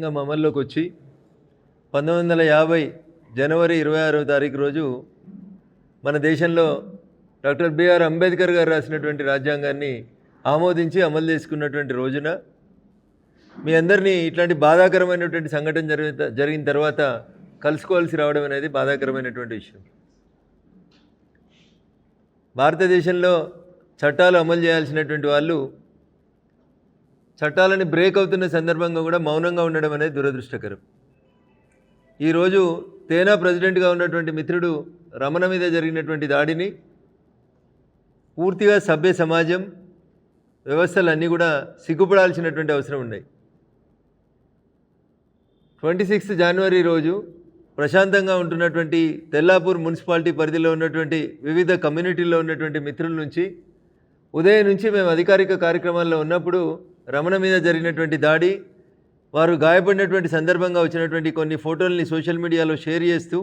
రాజ్యాంగం అమల్లోకి వచ్చి 1950 జనవరి 26వ తారీఖు రోజు మన దేశంలో డాక్టర్ బిఆర్ అంబేద్కర్ గారు రాసినటువంటి రాజ్యాంగాన్ని ఆమోదించి అమలు చేసుకున్నటువంటి రోజున మీ అందరినీ ఇట్లాంటి బాధాకరమైనటువంటి సంఘటన జరిగిన తర్వాత కలుసుకోవాల్సి రావడం అనేది బాధాకరమైనటువంటి విషయం. భారతదేశంలో చట్టాలు అమలు చేయాల్సినటువంటి వాళ్ళు చట్టాలని బ్రేక్ అవుతున్న సందర్భంగా కూడా మౌనంగా ఉండడం అనేది దురదృష్టకరం. ఈరోజు తేనా ప్రెసిడెంట్గా ఉన్నటువంటి మిత్రుడు రమణ మీద జరిగినటువంటి దాడిని పూర్తిగా సభ్య సమాజం వ్యవస్థలన్నీ కూడా సిగ్గుపడాల్సినటువంటి అవసరం ఉన్నాయి. 26 జనవరి రోజు ప్రశాంతంగా ఉంటున్నటువంటి తెల్లాపూర్ మున్సిపాలిటీ పరిధిలో ఉన్నటువంటి వివిధ కమ్యూనిటీల్లో ఉన్నటువంటి మిత్రుల నుంచి ఉదయం నుంచి మేము అధికారిక కార్యక్రమాల్లో ఉన్నప్పుడు రమణ మీద జరిగినటువంటి దాడి, వారు గాయపడినటువంటి సందర్భంగా వచ్చినటువంటి కొన్ని ఫోటోల్ని సోషల్ మీడియాలో షేర్ చేస్తూ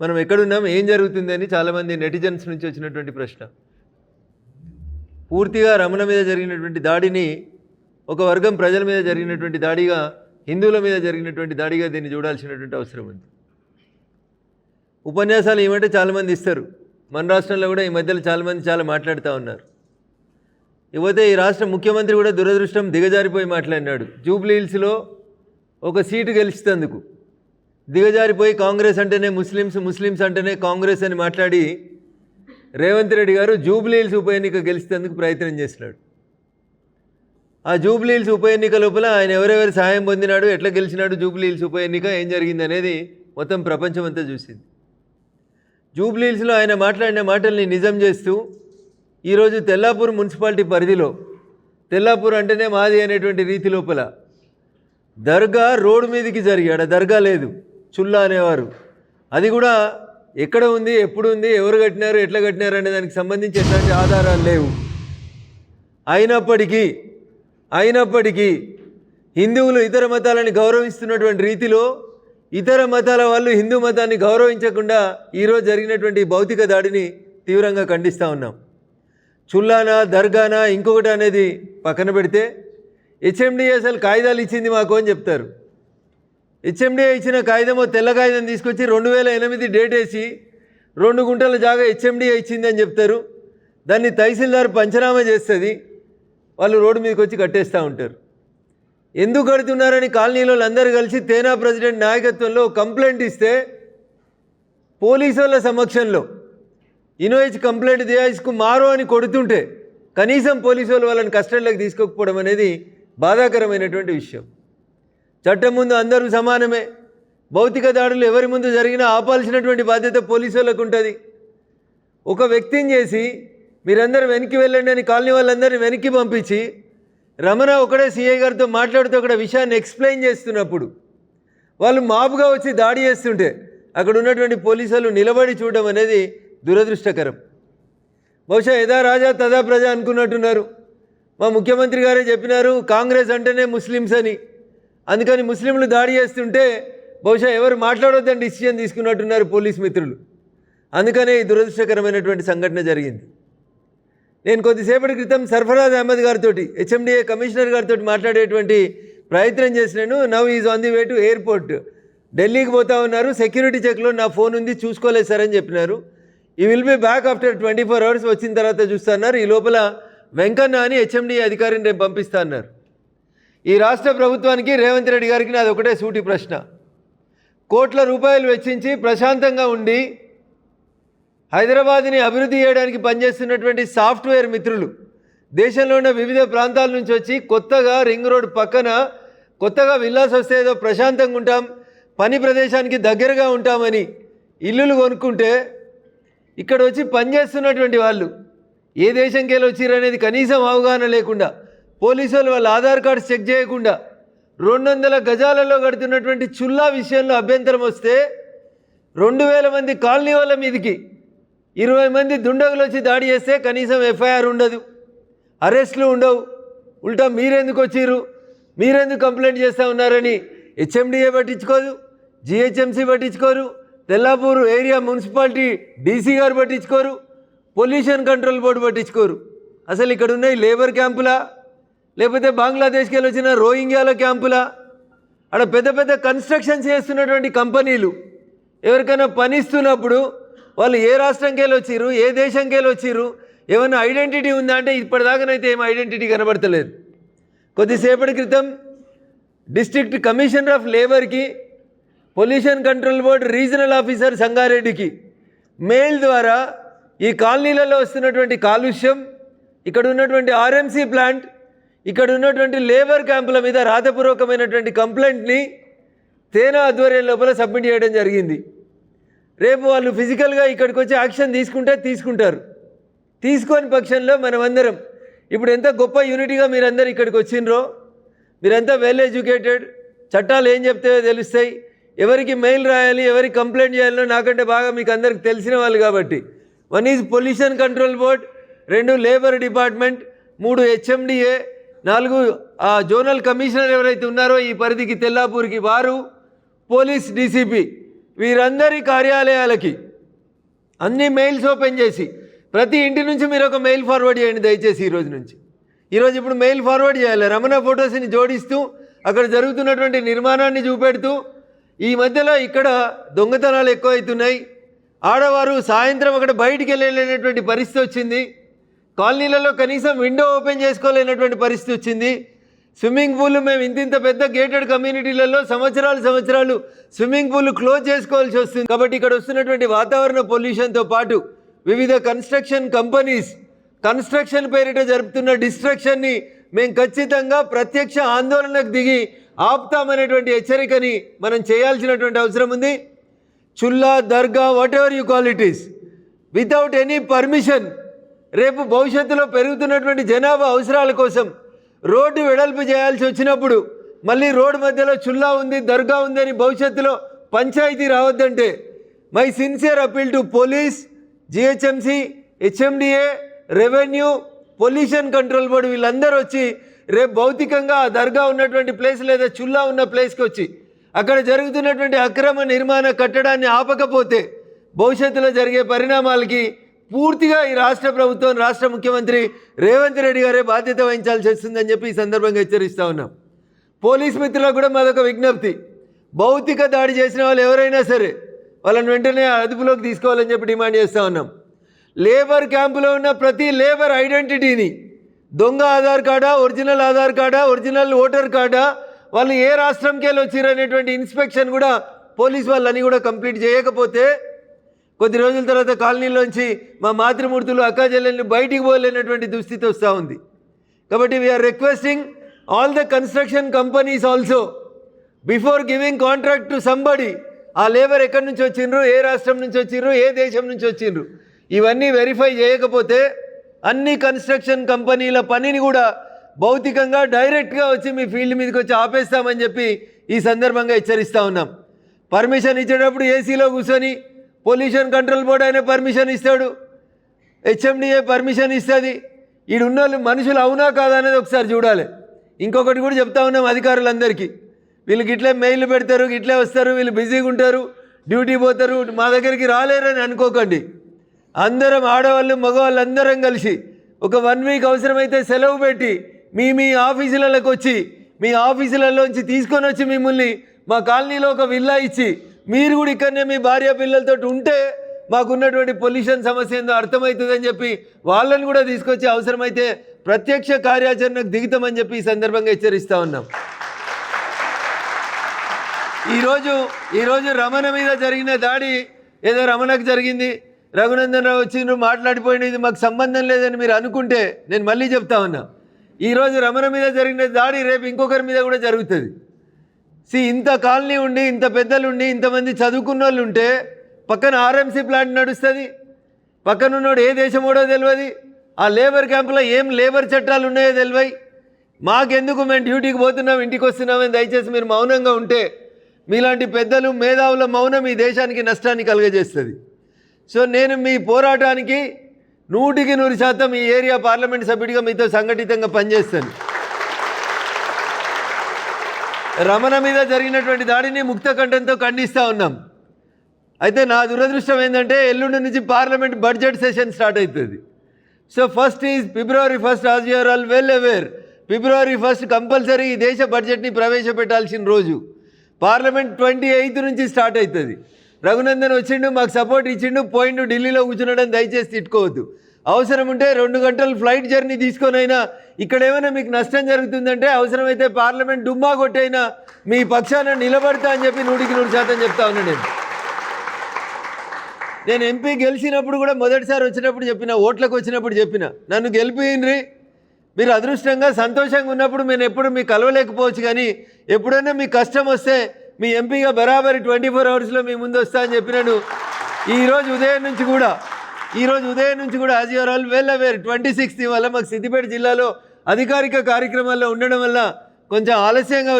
మనం ఎక్కడున్నాం, ఏం జరుగుతుంది అని చాలామంది నెటిజన్స్ నుంచి వచ్చినటువంటి ప్రశ్న. పూర్తిగా రమణ మీద జరిగినటువంటి దాడిని ఒక వర్గం ప్రజల మీద జరిగినటువంటి దాడిగా, హిందువుల మీద జరిగినటువంటి దాడిగా దీన్ని చూడాల్సినటువంటి అవసరం ఉంది. ఉపన్యాసాలు ఏమంటే చాలామంది ఇస్తారు. మన రాష్ట్రంలో కూడా ఈ మధ్యలో చాలామంది చాలా మాట్లాడుతూ ఉన్నారు. ఇకపోతే ఈ రాష్ట్ర ముఖ్యమంత్రి కూడా దురదృష్టం దిగజారిపోయి మాట్లాడినాడు. జూబ్లీ హిల్స్లో ఒక సీటు గెలిచినందుకు దిగజారిపోయి కాంగ్రెస్ అంటేనే ముస్లిమ్స్, ముస్లిమ్స్ అంటేనే కాంగ్రెస్ అని మాట్లాడి రేవంత్ రెడ్డి గారు జూబ్లీ హిల్స్ ఉప ఎన్నిక గెలిచేందుకు ప్రయత్నం చేసినాడు. ఆ జూబ్లీ హిల్స్ ఉప ఎన్నిక లోపల ఆయన ఎవరెవరి సహాయం పొందినాడు, ఎట్లా గెలిచినాడు, జూబ్లీ హిల్స్ ఉప ఎన్నిక ఏం జరిగింది అనేది మొత్తం ప్రపంచం అంతా చూసింది. జూబ్లీ హిల్స్లో ఆయన మాట్లాడిన మాటల్ని నిజం చేస్తూ ఈరోజు తెల్లాపూర్ మున్సిపాలిటీ పరిధిలో, తెల్లాపూర్ అంటేనే మాది అనేటువంటి రీతి లోపల దర్గా రోడ్డు మీదకి జరిగాడు. దర్గా లేదు, చుల్లా అనేవారు. అది కూడా ఎక్కడ ఉంది, ఎప్పుడు ఉంది, ఎవరు కట్టినారు, ఎట్లా కట్టినారు అనే దానికి సంబంధించి ఎట్లాంటి ఆధారాలు లేవు. అయినప్పటికీ హిందువులు ఇతర మతాలని గౌరవిస్తున్నటువంటి రీతిలో ఇతర మతాల వాళ్ళు హిందూ మతాన్ని గౌరవించకుండా ఈరోజు జరిగినటువంటి భౌతిక దాడిని తీవ్రంగా ఖండిస్తూ ఉన్నాం. చుల్లానా, దర్గానా, ఇంకొకటి అనేది పక్కన పెడితే హెచ్ఎండిఏ అసలు కాగితాలు ఇచ్చింది మాకు అని చెప్తారు. హెచ్ఎండిఏ ఇచ్చిన కాగితమో తెల్ల కాగితం తీసుకొచ్చి 2008 డేట్ వేసి 2 గుంటల జాగా హెచ్ఎండిఏ ఇచ్చిందని చెప్తారు. దాన్ని తహసీల్దార్ పంచనామా చేస్తుంది, వాళ్ళు రోడ్డు మీదకి వచ్చి కట్టేస్తూ ఉంటారు. ఎందుకు కడుతున్నారని కాలనీలో అందరూ కలిసి తేనా ప్రెసిడెంట్ నాయకత్వంలో కంప్లైంట్ ఇస్తే పోలీసు వాళ్ళ సమక్షంలో ఇన్వాయిస్ కంప్లైంట్ దియాయిస్కు మారో అని కొడుతుంటే కనీసం పోలీసు వాళ్ళని కస్టడీలోకి తీసుకోకపోవడం అనేది బాధాకరమైనటువంటి విషయం. చట్టం ముందు అందరూ సమానమే. భౌతిక దాడులు ఎవరి ముందు జరిగినా ఆపాల్సినటువంటి బాధ్యత పోలీసు వాళ్ళకు ఉంటుంది. ఒక వ్యక్తిని చేసి మీరందరూ వెనక్కి వెళ్ళండి అని కాలనీ వాళ్ళందరినీ వెనక్కి పంపించి రమణ ఒకడే సిఐ గారితో మాట్లాడుతూ అక్కడ విషయాన్ని ఎక్స్ప్లెయిన్ చేస్తున్నప్పుడు వాళ్ళు మాపుగా వచ్చి దాడి చేస్తుంటే అక్కడ ఉన్నటువంటి పోలీసులు నిలబడి చూడడం అనేది దురదృష్టకరం. బహుశా యథా రాజా తదా ప్రజ అనుకున్నట్టున్నారు. మా ముఖ్యమంత్రి గారే చెప్పినారు కాంగ్రెస్ అంటేనే ముస్లిమ్స్ అని, అందుకని ముస్లింలు దాడి చేస్తుంటే బహుశా ఎవరు మాట్లాడొద్దని డిసిషన్ తీసుకున్నట్టున్నారు పోలీస్ మిత్రులు. అందుకనే ఈ దురదృష్టకరమైనటువంటి సంఘటన జరిగింది. నేను కొద్దిసేపటి క్రితం సర్ఫరాజ్ అహ్మద్ గారితో, హెచ్ఎండిఏ కమిషనర్ గారితో మాట్లాడేటువంటి ప్రయత్నం చేసినాను. Now is on the way to airport. ఢిల్లీకి పోతా ఉన్నారు, సెక్యూరిటీ చెక్లో నా ఫోన్ ఉంది చూసుకోలేదు సార్ అని చెప్పినారు. ఈ will be back after 24 hours, వచ్చిన తర్వాత చూస్తున్నారు. ఈ లోపల వెంకన్న అని హెచ్ఎండిఏ అధికారిని రేపు పంపిస్తా అన్నారు. ఈ రాష్ట్ర ప్రభుత్వానికి రేవంత్ రెడ్డి గారికి నాది ఒకటే సూటి ప్రశ్న. కోట్ల రూపాయలు వెచ్చించి ప్రశాంతంగా ఉండి హైదరాబాద్ని అభివృద్ధి చేయడానికి పనిచేస్తున్నటువంటి సాఫ్ట్వేర్ మిత్రులు దేశంలో ఉన్న వివిధ ప్రాంతాల నుంచి వచ్చి కొత్తగా రింగ్ రోడ్ పక్కన కొత్తగా విల్లాస్ వస్తే ఏదో ప్రశాంతంగా ఉంటాం, పని ప్రదేశానికి దగ్గరగా ఉంటామని ఇల్లులు కొనుక్కుంటే ఇక్కడ వచ్చి పనిచేస్తున్నటువంటి వాళ్ళు ఏ దేశంకి వెళ్ళి వచ్చిరనేది కనీసం అవగాహన లేకుండా, పోలీసులు వాళ్ళ ఆధార్ కార్డ్స్ చెక్ చేయకుండా 200 గజాలలో కడుతున్నటువంటి చుల్లా విషయంలో అభ్యంతరం వస్తే 2000 మంది కాలనీ వాళ్ళ మీదకి 20 మంది దుండగులు వచ్చి దాడి చేస్తే కనీసం ఎఫ్ఐఆర్ ఉండదు, అరెస్టులు ఉండవు. ఉల్టా మీరెందుకు వచ్చిర్రు, మీరెందుకు కంప్లైంట్ చేస్తూ ఉన్నారని హెచ్ఎండిఏ పట్టించుకోదు, జిహెచ్ఎంసీ పట్టించుకోరు, తెల్లాపూర్ ఏరియా మున్సిపాలిటీ డీసీ గారు పట్టించుకోరు, పొల్యూషన్ కంట్రోల్ బోర్డు పట్టించుకోరు. అసలు ఇక్కడ ఉన్నాయి లేబర్ క్యాంపులా, లేకపోతే బంగ్లాదేశ్కి వెళ్ళి వచ్చిన రోహింగ్యాల క్యాంపులా, అక్కడ పెద్ద పెద్ద కన్స్ట్రక్షన్స్ చేస్తున్నటువంటి కంపెనీలు ఎవరికైనా పనిస్తున్నప్పుడు వాళ్ళు ఏ రాష్ట్రంకి వెళ్ళి వచ్చిర్రు, ఏ దేశంకి వెళ్ళి వచ్చిర్రు, ఏమైనా ఐడెంటిటీ ఉందా అంటే ఇప్పటిదాకానైతే ఏం ఐడెంటిటీ కనబడతలేదు. కొద్దిసేపటి క్రితం డిస్ట్రిక్ట్ కమిషనర్ ఆఫ్ లేబర్కి, pollution control board regional officer సంగారెడ్డికి మెయిల్ ద్వారా ఈ కాలనీలలో వస్తున్నటువంటి కాలుష్యం, ఇక్కడ ఉన్నటువంటి ఆర్ఎంసీ ప్లాంట్, ఇక్కడ ఉన్నటువంటి లేబర్ క్యాంపుల మీద రాతపూర్వకమైనటువంటి కంప్లైంట్ని తేనా ఆధ్వర్యం లోపల సబ్మిట్ చేయడం జరిగింది. రేపు వాళ్ళు ఫిజికల్గా ఇక్కడికి వచ్చి యాక్షన్ తీసుకుంటారు. తీసుకోని పక్షంలో మనమందరం ఇప్పుడు ఎంత గొప్ప యూనిటీగా మీరందరూ ఇక్కడికి వచ్చిండ్రో, మీరంతా వెల్ ఎడ్యుకేటెడ్, చట్టాలు ఏం చెప్తాయో తెలుస్తాయి, ఎవరికి మెయిల్ రాయాలి, ఎవరికి కంప్లైంట్ చేయాలో నాకంటే బాగా మీకు అందరికి తెలిసిన వాళ్ళు కాబట్టి. 1 is pollution control board, 2 labour department, 3 HMDA, 4 zonal commissioner ఎవరైతే ఉన్నారో ఈ పరిధికి తెల్లాపూర్కి వారు, పోలీస్ డీసీపీ, వీరందరి కార్యాలయాలకి అన్ని మెయిల్స్ ఓపెన్ చేసి ప్రతి ఇంటి నుంచి మీరు ఒక మెయిల్ ఫార్వర్డ్ చేయండి దయచేసి. ఈరోజు ఇప్పుడు మెయిల్ ఫార్వర్డ్ చేయాలి. రమణ ఫొటోస్ని జోడిస్తూ అక్కడ జరుగుతున్నటువంటి నిర్మాణాన్ని చూపెడుతూ, ఈ మధ్యలో ఇక్కడ దొంగతనాలు ఎక్కువ అవుతున్నాయి, ఆడవారు సాయంత్రం అక్కడ బయటికి వెళ్ళలేనటువంటి పరిస్థితి వచ్చింది, కాలనీలలో కనీసం విండో ఓపెన్ చేసుకోలేనటువంటి పరిస్థితి వచ్చింది, స్విమ్మింగ్ పూల్ మేము ఇంత పెద్ద గేటెడ్ కమ్యూనిటీలలో సంవత్సరాలు స్విమ్మింగ్ పూల్ క్లోజ్ చేసుకోవాల్సి వస్తుంది. కాబట్టి ఇక్కడ వస్తున్నటువంటి వాతావరణ పొల్యూషన్తో పాటు వివిధ కన్స్ట్రక్షన్ కంపెనీస్ కన్స్ట్రక్షన్ పేరిట జరుపుతున్న డిస్ట్రక్షన్ని మేము ఖచ్చితంగా ప్రత్యక్ష ఆందోళనకు దిగి ఆపుతామనేటువంటి హెచ్చరికని మనం చేయాల్సినటువంటి అవసరం ఉంది. చుల్లా, దర్గా, whatever you call it is, without any permission రేపు భవిష్యత్తులో పెరుగుతున్నటువంటి జనాభా అవసరాల కోసం రోడ్డు వెడల్పు చేయాల్సి వచ్చినప్పుడు మళ్ళీ రోడ్డు మధ్యలో చుల్లా ఉంది, దర్గా ఉంది అని భవిష్యత్తులో పంచాయతీ రావద్దంటే my sincere appeal to police, GHMC, HMDA, revenue, pollution control board వీళ్ళందరూ వచ్చి రేపు భౌతికంగా ఆ దర్గా ఉన్నటువంటి ప్లేస్ లేదా చుల్లా ఉన్న ప్లేస్కి వచ్చి అక్కడ జరుగుతున్నటువంటి అక్రమ నిర్మాణ కట్టడాన్ని ఆపకపోతే భవిష్యత్తులో జరిగే పరిణామాలకి పూర్తిగా ఈ రాష్ట్ర ప్రభుత్వం, రాష్ట్ర ముఖ్యమంత్రి రేవంత్ రెడ్డి గారే బాధ్యత వహించాల్సి వస్తుందని చెప్పి ఈ సందర్భంగా హెచ్చరిస్తూ ఉన్నాం. పోలీస్ మిత్రులకు కూడా మాదొక విజ్ఞప్తి, భౌతిక దాడి చేసిన వాళ్ళు ఎవరైనా సరే వాళ్ళని వెంటనే అదుపులోకి తీసుకోవాలని చెప్పి డిమాండ్ చేస్తూ ఉన్నాం. లేబర్ క్యాంపులో ఉన్న ప్రతి లేబర్ ఐడెంటిటీని, దొంగ ఆధార్ కార్డా, ఒరిజినల్ ఆధార్ కార్డా, ఒరిజినల్ ఓటర్ కార్డా, వాళ్ళు ఏ రాష్ట్రంకి వెళ్ళి వచ్చారు అనేటువంటి ఇన్స్పెక్షన్ కూడా పోలీస్ వాళ్ళని కూడా కంప్లీట్ చేయకపోతే కొద్ది రోజుల తర్వాత కాలనీలోంచి మా మాతృమూర్తులు అక్కా చెల్లెల్ని బయటికి పోలేనటువంటి దుస్థితి వస్తూ ఉంది. కాబట్టి we are requesting all the construction companies also before giving contract to somebody, ఆ లేబర్ ఎక్కడి నుంచి వచ్చిండ్రు, ఏ రాష్ట్రం నుంచి వచ్చిండ్రు, ఏ దేశం నుంచి వచ్చిండ్రు, ఇవన్నీ వెరిఫై చేయకపోతే అన్ని కన్స్ట్రక్షన్ కంపెనీల పనిని కూడా భౌతికంగా డైరెక్ట్గా వచ్చి మీ ఫీల్డ్ మీదకి వచ్చి ఆపేస్తామని చెప్పి ఈ సందర్భంగా హెచ్చరిస్తూ ఉన్నాం. పర్మిషన్ ఇచ్చేటప్పుడు ఏసీలో కూర్చొని పొల్యూషన్ కంట్రోల్ బోర్డు అయినా పర్మిషన్ ఇస్తాడు, హెచ్ఎండిఏ పర్మిషన్ ఇస్తుంది. ఈడున్న వాళ్ళు మనుషులు అవునా కాదా అనేది ఒకసారి చూడాలి. ఇంకొకటి కూడా చెప్తా ఉన్నాం అధికారులందరికీ, వీళ్ళకి ఇట్లే మెయిల్ పెడతారు, ఇట్లే వస్తారు, వీళ్ళు బిజీగా ఉంటారు, డ్యూటీ పోతారు, మా దగ్గరికి రాలేరని అనుకోకండి. అందరం ఆడవాళ్ళు మగవాళ్ళు అందరం కలిసి ఒక 1 వీక్ అవసరమైతే సెలవు పెట్టి మీ ఆఫీసులకు వచ్చి మీ ఆఫీసులలోంచి తీసుకొని వచ్చి మిమ్మల్ని మా కాలనీలో ఒక విల్లా ఇచ్చి మీరు కూడా ఇక్కడనే మీ భార్య పిల్లలతో ఉంటే మాకున్నటువంటి పొల్యూషన్ సమస్య ఏందో అర్థమవుతుందని చెప్పి వాళ్ళని కూడా తీసుకొచ్చి అవసరమైతే ప్రత్యక్ష కార్యాచరణకు దిగుతామని చెప్పి ఈ సందర్భంగా హెచ్చరిస్తూ ఉన్నాం. ఈరోజు రమణ మీద జరిగిన దాడి ఏదో రమణకు జరిగింది, రఘునందన్ రావు వచ్చిండ్రు మాట్లాడిపోయింది, ఇది మాకు సంబంధం లేదని మీరు అనుకుంటే నేను మళ్ళీ చెప్తా ఉన్నా, ఈరోజు రమణ మీద జరిగిన దాడి రేపు ఇంకొకరి మీద కూడా జరుగుతుంది. ఇంత కాలనీ ఉండి, ఇంత పెద్దలుండి, ఇంతమంది చదువుకున్న వాళ్ళు ఉంటే పక్కన ఆర్ఎంసీ ప్లాంట్ నడుస్తుంది, పక్కన ఉన్నోడు ఏ దేశమోడో తెలియదు, ఆ లేబర్ క్యాంపులో ఏం లేబర్ చట్టాలు ఉన్నాయో తెలియదు. మాకెందుకు, మేము డ్యూటీకి పోతున్నాం ఇంటికి వస్తున్నామని దయచేసి మీరు మౌనంగా ఉంటే మీలాంటి పెద్దలు మేధావుల మౌనం ఈ దేశానికి నష్టాన్ని కలుగజేస్తుంది. సో నేను మీ పోరాటానికి 100% ఈ ఏరియా పార్లమెంట్ సభ్యుడిగా మీతో సంఘటితంగా పనిచేస్తాను. రమణ మీద జరిగినటువంటి దాడిని ముక్త కంఠంతో ఖండిస్తూ ఉన్నాం. అయితే నా దురదృష్టం ఏంటంటే ఎల్లుండి నుంచి పార్లమెంట్ బడ్జెట్ సెషన్ స్టార్ట్ అవుతుంది. So first is February 1st, as you are all well aware. February 1st compulsory ఈ దేశ బడ్జెట్ని ప్రవేశపెట్టాల్సిన రోజు. పార్లమెంట్ 28 నుంచి స్టార్ట్ అవుతుంది. రఘునందన్ వచ్చిండు, మాకు సపోర్ట్ ఇచ్చిండు, పోయిండు ఢిల్లీలో కూర్చున్నాడని దయచేసి తిట్టుకోవద్దు. అవసరం ఉంటే 2 గంటలు ఫ్లైట్ జర్నీ తీసుకొనైనా ఇక్కడ ఏమైనా మీకు నష్టం జరుగుతుందంటే అవసరమైతే పార్లమెంట్ డుమ్మా కొట్టైనా మీ పక్షాన నిలబడతా అని చెప్పి 100% చెప్తా ఉన్నా. నేను ఎంపీ గెలిచినప్పుడు కూడా మొదటిసారి వచ్చినప్పుడు చెప్పిన, ఓట్లకు వచ్చినప్పుడు చెప్పిన, నన్ను గెలిపియండి, మీరు అదృష్టంగా సంతోషంగా ఉన్నప్పుడు నేను ఎప్పుడు మీకు కలవలేకపోవచ్చు, కానీ ఎప్పుడైనా మీ కష్టం వస్తే మీ ఎంపీగా బరాబరి 24 అవర్స్లో మీ ముందు వస్తా అని చెప్పినాను. ఈరోజు ఉదయం నుంచి కూడా as you are all well aware 26th వల్ల మాకు సిద్దిపేట జిల్లాలో అధికారిక కార్యక్రమాల్లో ఉండడం వల్ల కొంచెం ఆలస్యంగా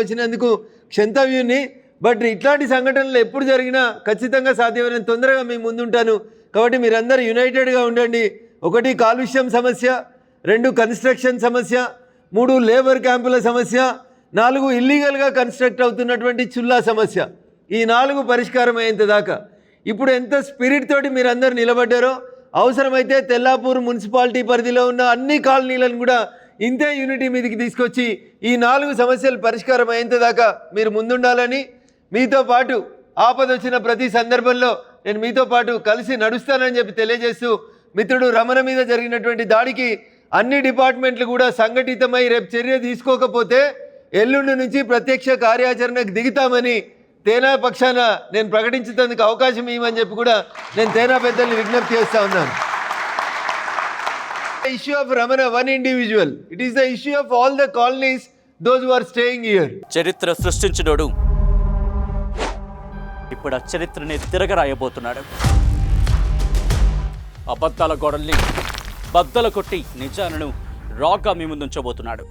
వచ్చినందుకు క్షంతవ్యుని. బట్ ఇట్లాంటి సంఘటనలు ఎప్పుడు జరిగినా ఖచ్చితంగా సాధ్యమైన తొందరగా మీ ముందుంటాను. కాబట్టి మీరందరూ యునైటెడ్గా ఉండండి. 1 కాలుష్యం సమస్య, 2 కన్స్ట్రక్షన్ సమస్య, 3 లేబర్ క్యాంపుల సమస్య, 4 ఇల్లీగల్గా కన్స్ట్రక్ట్ అవుతున్నటువంటి చుల్లా సమస్య. ఈ 4 పరిష్కారం అయ్యేంత దాకా ఇప్పుడు ఎంత స్పిరిట్ తోటి మీరందరూ నిలబడ్డారో, అవసరమైతే తెల్లాపూర్ మున్సిపాలిటీ పరిధిలో ఉన్న అన్ని కాలనీలను కూడా ఇంతే యూనిటీ మీదకి తీసుకొచ్చి ఈ 4 సమస్యలు పరిష్కారం అయ్యేంత దాకా మీరు ముందుండాలని, మీతో పాటు ఆపదొచ్చిన ప్రతి సందర్భంలో నేను మీతో పాటు కలిసి నడుస్తానని చెప్పి తెలియజేస్తూ, మిత్రుడు రమణ మీద జరిగినటువంటి దాడికి అన్ని డిపార్ట్మెంట్లు కూడా సంఘటితమై రేపు చర్య తీసుకోకపోతే ఎల్లుండి నుంచి ప్రత్యక్ష కార్యాచరణకు దిగుతామని తేనా పక్షాన నేను ప్రకటించేందుకు అవకాశం ఇవ్వమని చెప్పి కూడా నేను తేనా పెద్దల్ని విజ్ఞప్తి చేస్తూ ఉన్నాను. Issue of Ramana one individual, it is the issue of all the colonies those who are staying here. చరిత్ర సృష్టించినోడు ఇప్పుడు ఆ చరిత్రని తిరగరాయబోతున్నాడు. అబద్ధాల గోడల్ని బద్దలు కొట్టి నిజాలను రాగా మీ ముందుంచబోతున్నాడు.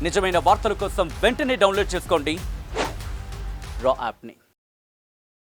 నిజమైన వార్తల కోసం వెంటనే డౌన్లోడ్ చేసుకోండి రా యాప్ని.